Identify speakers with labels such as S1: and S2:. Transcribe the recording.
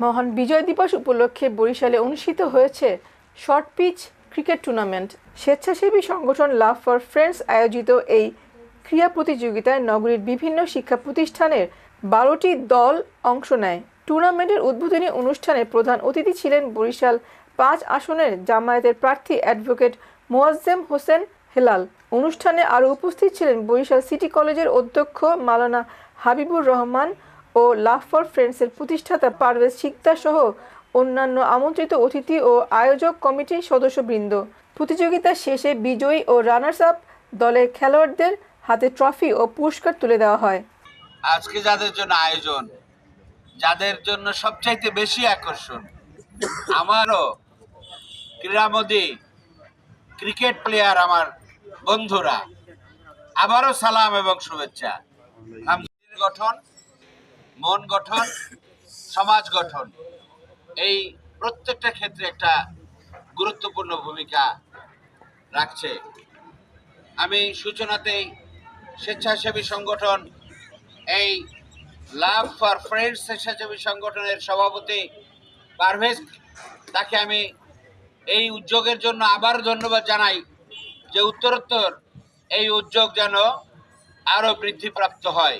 S1: মহান বিজয় দিবস উপলক্ষে বরিশালে অনুষ্ঠিত হয়েছে শর্ট পিচ ক্রিকেট টুর্নামেন্ট। স্বেচ্ছাসেবী সংগঠন লাভ ফর ফ্রেন্ডস আয়োজিত এই ক্রীড়া প্রতিযোগিতায় নগরীর বিভিন্ন শিক্ষা প্রতিষ্ঠানের 12টি দল অংশ নেয়। টুর্নামেন্টের উদ্বোধনী অনুষ্ঠানে প্রধান অতিথি ছিলেন বরিশাল 5 আসনের জামায়াতের প্রার্থী অ্যাডভোকেট মোয়াজ্জেম হোসেন হেলাল। অনুষ্ঠানে আরও উপস্থিত ছিলেন বরিশাল সিটি কলেজের অধ্যক্ষ মাওলানা হাবিবুর রহমান ও লাভ ফর ফ্রেন্ডসের প্রতিষ্ঠাতা পারভেজ শিকদার সহ অন্যান্য আমন্ত্রিত অতিথি ও আয়োজক কমিটির সদস্যবৃন্দ। প্রতিযোগিতা শেষে বিজয়ী ও রানার্স আপ দলের খেলোয়াড়দের হাতে ট্রফি ও পুরস্কার তুলে দেওয়া হয়।
S2: আজকে যাদের জন্য আয়োজন, যাদের জন্য সবচাইতে বেশি আকর্ষণ, আমারও ক্রীড়ামোদী ক্রিকেট প্লেয়ার আমার বন্ধুরা, আবারও সালাম এবং শুভেচ্ছা। গঠন, মন গঠন, সমাজ গঠন, এই প্রত্যেকটা ক্ষেত্রে একটা গুরুত্বপূর্ণ ভূমিকা রাখছে। আমি সূচনাতেই স্বেচ্ছাসেবী সংগঠন এই লাভ ফর ফ্রেন্ডস স্বেচ্ছাসেবী সংগঠনের সভাপতি পারভেজ, তাকে আমি এই উদ্যোগের জন্য আবার ধন্যবাদ জানাই, যে উত্তরোত্তর এই উদ্যোগ যেন আরও বৃদ্ধিপ্রাপ্ত হয়।